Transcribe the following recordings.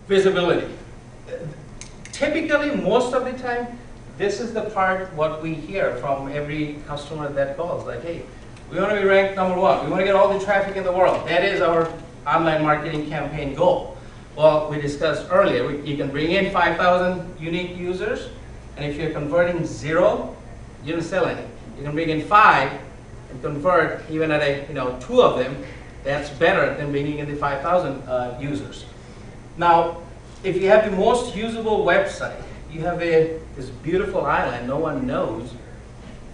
Visibility. Typically, most of the time, this is the part what we hear from every customer that calls. Like, hey, we want to be ranked #1. We want to get all the traffic in the world. That is our online marketing campaign goal. Well, we discussed earlier, you can bring in 5,000 unique users, and if you're converting 0, you don't sell any. You can bring in 5 and convert even at 2 of them. That's better than bringing in the 5,000 users. Now, if you have the most usable website, you have this beautiful island no one knows,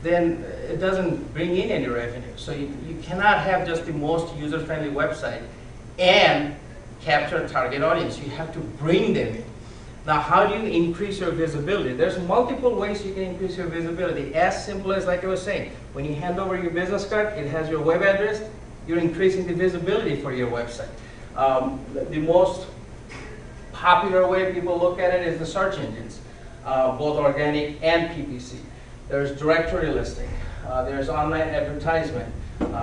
then it doesn't bring in any revenue. So you cannot have just the most user-friendly website and capture target audience. You have to bring them in. Now, how do you increase your visibility? There's multiple ways you can increase your visibility. As simple as, like I was saying, when you hand over your business card, it has your web address, you're increasing the visibility for your website. The most popular way people look at it is the search engines, both organic and PPC. There's directory listing. There's online advertisement.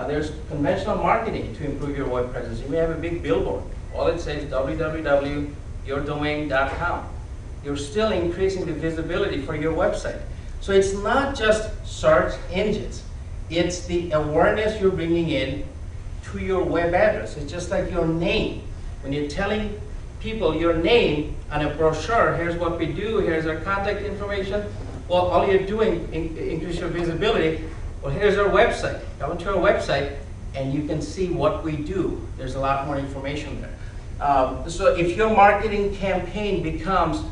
There's conventional marketing to improve your web presence. You may have a big billboard. All it says www.yourdomain.com. You're still increasing the visibility for your website. So it's not just search engines. It's the awareness you're bringing in to your web address. It's just like your name. When you're telling people your name on a brochure, here's what we do, here's our contact information. Well, all you're doing, increase your visibility. Well, here's our website. Go into our website and you can see what we do. There's a lot more information there. So if your marketing campaign becomes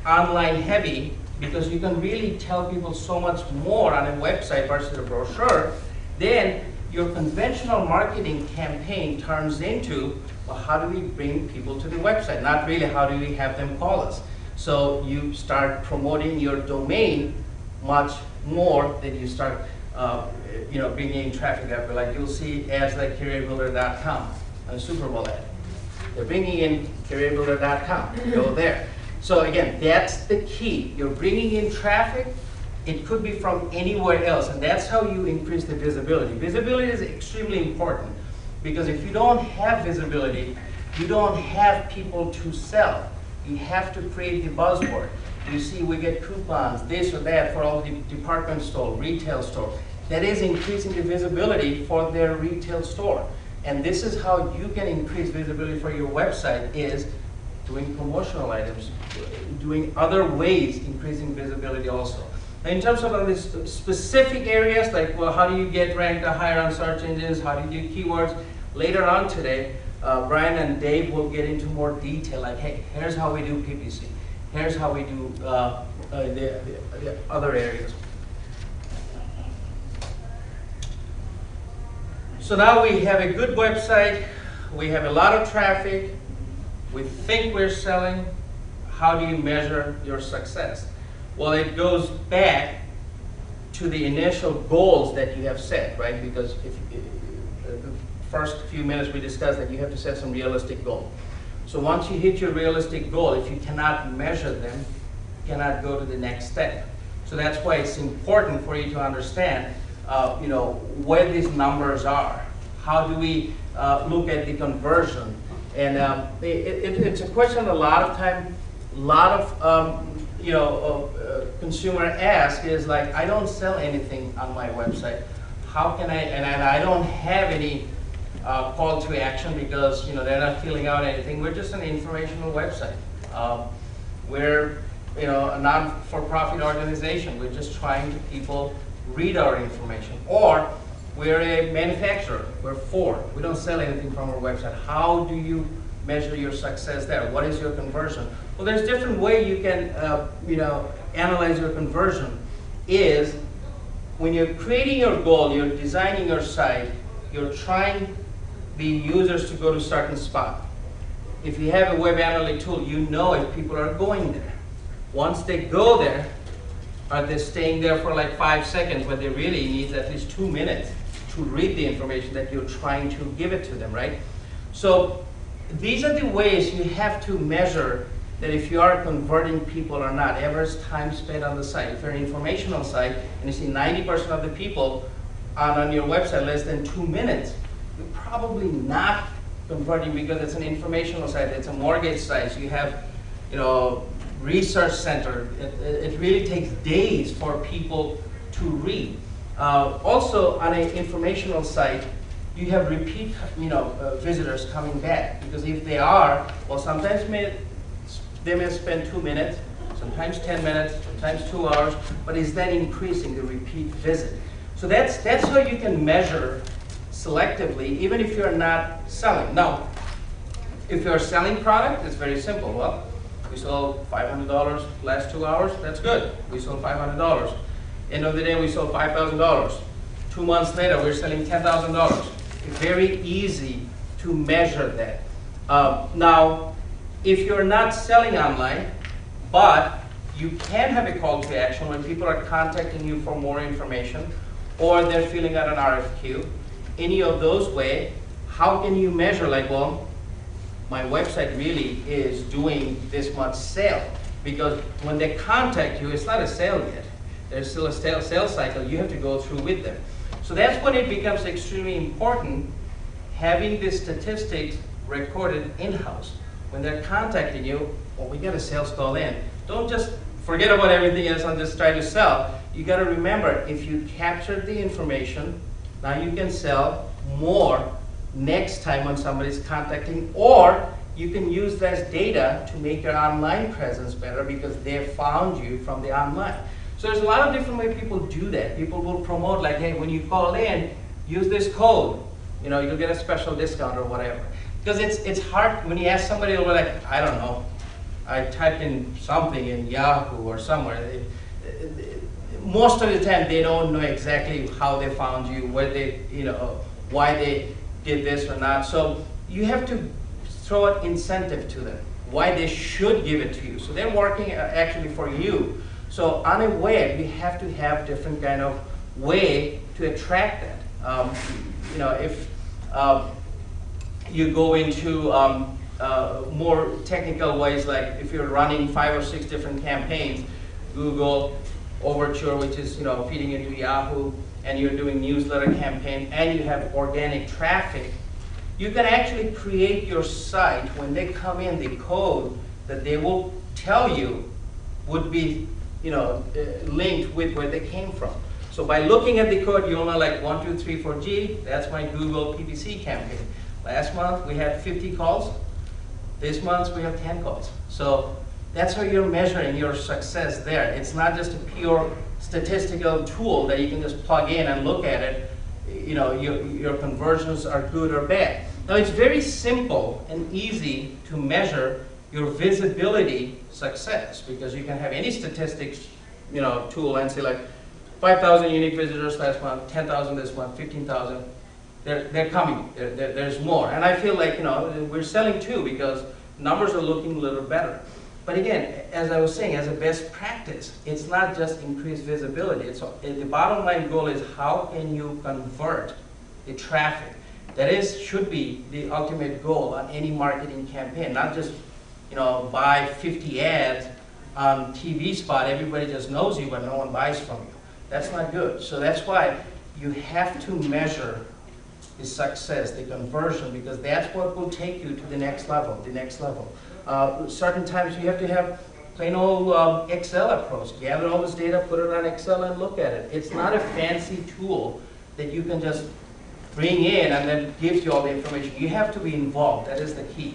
online heavy, because you can really tell people so much more on a website versus a brochure, then your conventional marketing campaign turns into, well, how do we bring people to the website? Not really how do we have them call us. So you start promoting your domain much more than you start bringing in traffic that way. Like you'll see ads like CareerBuilder.com on a Super Bowl ad. They're bringing in CareerBuilder.com. Go there. So again, that's the key. You're bringing in traffic. It could be from anywhere else, and that's how you increase the visibility. Visibility is extremely important because if you don't have visibility, you don't have people to sell. You have to create the buzzword. You see, we get coupons, this or that for all the department store, retail store. That is increasing the visibility for their retail store. And this is how you can increase visibility for your website, is doing promotional items, doing other ways, increasing visibility also. Now, in terms of these specific areas, like, well, how do you get ranked higher on search engines? How do you do keywords? Later on today, Brian and Dave will get into more detail, like, hey, here's how we do PPC. Here's how we do the other areas. So now we have a good website. We have a lot of traffic. We think we're selling. How do you measure your success? Well, it goes back to the initial goals that you have set, right? Because the first few minutes we discussed that you have to set some realistic goal. So once you hit your realistic goal, if you cannot measure them, you cannot go to the next step. So that's why it's important for you to understand, where these numbers are. How do we look at the conversion? And it's a question a lot of time, consumer ask is like, I don't sell anything on my website. How can I, and I don't have any call to action because they're not filling out anything. We're just an informational website. We're a non-for-profit organization. We're just trying to people read our information. Or we're a manufacturer. We're Ford. We don't sell anything from our website. How do you measure your success there? What is your conversion? Well, there's different ways you can analyze your conversion. Is when you're creating your goal, you're designing your site, you're trying the users to go to a certain spot. If you have a web analytic tool, you know if people are going there. Once they go there, are they staying there for like 5 seconds, but they really need at least 2 minutes to read the information that you're trying to give it to them, right? So these are the ways you have to measure that if you are converting people or not. Average time spent on the site. If you're an informational site and you see 90% of the people on your website less than 2 minutes, you're probably not converting because it's an informational site, it's a mortgage site, you have, research center. It really takes days for people to read. Also, on an informational site, you have repeat, visitors coming back, because if they are, well, sometimes they may spend 2 minutes, sometimes 10 minutes, sometimes 2 hours, but is that increasing the repeat visit? So that's how you can measure selectively, even if you're not selling. Now, if you're selling product, it's very simple. Well, we sold $500 last 2 hours, that's good. We sold $500. End of the day, we sold $5,000. 2 months later, we're selling $10,000. It's very easy to measure that. Now, if you're not selling online, but you can have a call to action when people are contacting you for more information, or they're filling out an RFQ, any of those ways, how can you measure, like, well, my website really is doing this much sale? Because when they contact you, it's not a sale yet. There's still a sales cycle you have to go through with them. So that's when it becomes extremely important having the statistics recorded in-house. When they're contacting you, well, we got a sales call in. Don't just forget about everything else and just try to sell. You got to remember, if you captured the information, now you can sell more next time when somebody's contacting, or you can use that as data to make your online presence better because they found you from the online. So there's a lot of different ways people do that. People will promote like, hey, when you call in, use this code. You'll get a special discount or whatever. Because it's hard when you ask somebody, they'll be like, I don't know. I typed in something in Yahoo or somewhere. Most of the time, they don't know exactly how they found you, where they, why they did this or not. So you have to throw an incentive to them, why they should give it to you. So they're working actually for you. So on a web, you have to have different kind of way to attract that. If you go into more technical ways, like if you're running 5 or 6 different campaigns, Google, Overture, which is feeding into Yahoo, and you're doing newsletter campaign, and you have organic traffic, you can actually create your site when they come in, the code that they will tell you would be linked with where they came from. So by looking at the code, you'll know like 1, 2, 3, 4G, that's my Google PPC campaign. Last month we had 50 calls. This month we have 10 calls. So that's how you're measuring your success there. It's not just a pure statistical tool that you can just plug in and look at it. Your conversions are good or bad. Now it's very simple and easy to measure your visibility success, because you can have any statistics tool and say like 5,000 unique visitors last month, 10,000 this month, 15,000. They're coming. There's more. And I feel like we're selling too, because numbers are looking a little better. But again, as I was saying, as a best practice, it's not just increased visibility. The bottom line goal is how can you convert the traffic? That should be the ultimate goal on any marketing campaign, not just buy 50 ads on TV spot. Everybody just knows you, but no one buys from you. That's not good. So that's why you have to measure the success, the conversion, because that's what will take you to the next level, certain times you have to have plain old Excel approach. Gather all this data, put it on Excel and look at it. It's not a fancy tool that you can just bring in and then gives you all the information. You have to be involved. That is the key.